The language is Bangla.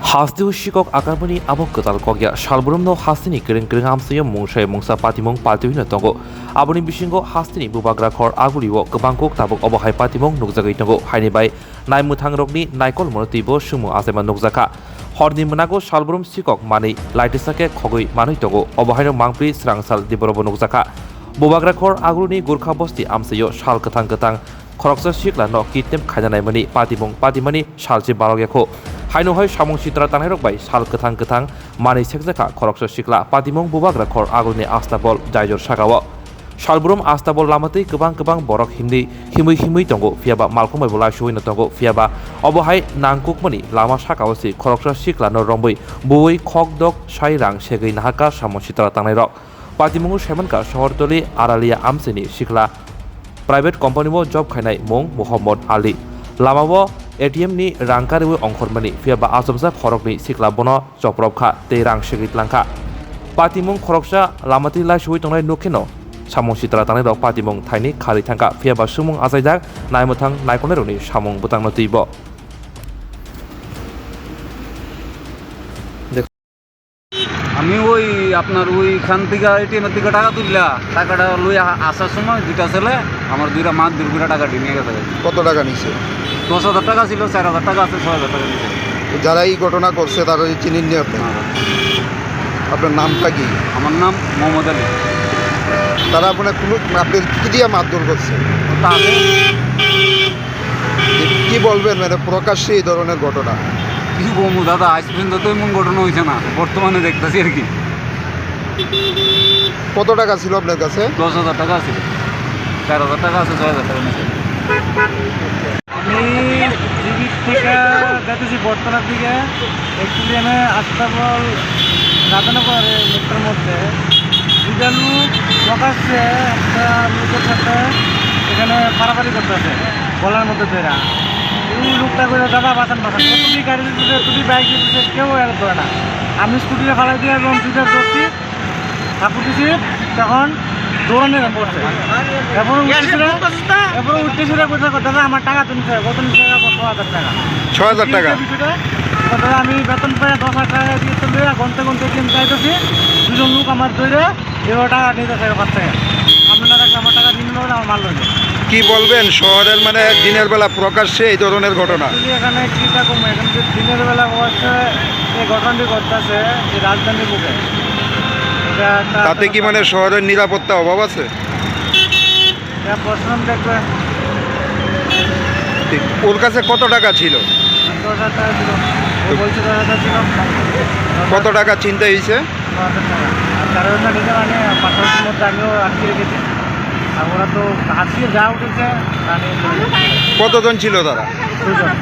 Hasdi Shikok Akarbani Abokatal Kogia, Shalbrum no Hastini, Kring Amsia, Munsha, Mungsa Patimong, Patuna Tongo, Aboni Bishingo, Hastini, Bubagra Kor, Aguriwo, Kabangkok, Tabok, Obohai Patimong, Nugzagatongo, Hanibai, Naimutang Rogni, Naikol Monotibo, Shumu Azema Nugzaka, Horni Monago, Shalbrum Sikok, Mani, Lightisake, Kogui, Manitogo, Obohino Mangpri, Srangsal, Diborobo Nugzaka, Bubagra Kor, Aguni, Gurkha Bosti, Amsayo, Shal Katang, Koroksa Shikla, no Kitem Kajanai, Patimong, Patimani, Shalchi Barogako. Hainohai Samung Sitra Tanherok by Sal Katang, Mani Sexaka, Koroksa Shikla, Patimong Bubagra Kor, Aguni Astabol, Jajor Shagawa. Shalbrum Astabol Lamati, Kabang Borok Hindi, Himui Tongo, Fiaba Malcolm Bola Shuin Tongo, Fiaba, Obohai, Nankukmani, Lama Shakawasi, Koroksa Shikla, no Rombui, Bui, Kogdok, Shairang, Shegi Nahaka, Samung Sitra Tanherok. Patimongu Shemanka, Shortoli, Aralia Amsini, Shikla, Private Company wo Job Khainai Mong Muhammad Ali. Lamawo ATM ni Rangkariwe Ongkhormani Fiaba Asomsa Khorokni Sikla Bono Joprobkha Te Rang Shigit Langkha. Patimong Khoroksa Lamati La Shui Tongnai Nukino. Samung Sitra Tanai Rok Patimong Thaini Khari Thangka Fiaba Sumung Asaijak Naimutang Naikoneroni Samung Butang Notibo. আমি ওই আপনার ওইখান থেকে এটিএমের থেকে টাকা তুললা টাকাটা লই আসার সময় দুইটা ছেলে আমার দুইটা মাছ দুর্গুটা টাকা নিয়ে গেছে। কত টাকা নিছে? 10,000 টাকা ছিল, 4,000 টাকা আছে, 6,000 টাকা নিছে। যারা এই ঘটনা করছে তারা চিনেন নি আপনি? আপনার নামটা কি? আমার নাম মোহাম্মদ আলী। তারা আপনার কোনো আপনার কি দিয়ে মারধর করছে? তাকে কি বলবেন মানে প্রকাশ্যে এই ধরনের ঘটনা? কিছু বলবো দাদা, আজ পর্যন্ত তো এমন ঘটনা হয়েছে না, বর্তমানে দেখতেছি আর কি। কত টাকা ছিল আপনার কাছে? 10,000 টাকা ছিল, 4,000 টাকা আছে, 6,000 টাকা নিছে। আমি দিক থেকে যাইতেছি বর্তমানের দিকে। অ্যাকচুয়ালি আমি আস্তাবল রাধানগর লোকটার মধ্যে দুইটা লোক প্রকাশ্যে একটা লোকের সাথে এখানে পারাপারি করতেছে গলার মধ্যে ধরা। ওই লোকটা করে দাদা বাঁচান তুমি গাড়ি দিতেছে, তুমি বাইক দিতেছে, কেউ এর ধরে না। আমি স্কুটিতে ফালাই দিয়ে এবং দুইটা ধরছি, ঠাকুর দিছি, তখন দৌড়ানো পড়ছে। এরপরে উঠতেছিল দাদা আমার টাকা তুমি কত টাকা? 6,000 টাকা। 6,000 টাকা? দাদা আমি বেতন পাই 10,000 টাকা দিয়ে ঘন্টা কিন চাইতেছি। দুজন লোক আমার ধরে এবার টাকা নিতেছে কাছ থেকে। আপনারা আমার টাকা দিন আমার মাল লইল। কি বলবেন শহরের মানে দিনের বেলা প্রকাশ্যে এই ধরনের ঘটনা? এখানে কি রকম এখানে যে দিনের বেলা অবশ্যই এই ঘটনাটি ঘটতেছে যে রাজধানীর বুকে, তাতে কি মানে শহরের নিরাপত্তা অভাব আছে? প্রশ্ন দেখবে। ওর কাছে কত টাকা ছিল? 10,000 টাকা ছিল, ও বলছে 10,000 ছিল। কত টাকা চিন্তা হয়েছে? 10,000 টাকা। আর কারণটা নিজে মানে পাথরের মধ্যে আমিও আটকে রেখেছি। আর ওরা তো হাসিয়ে যা উঠেছে। কতজন ছিল তারা? 2 জন।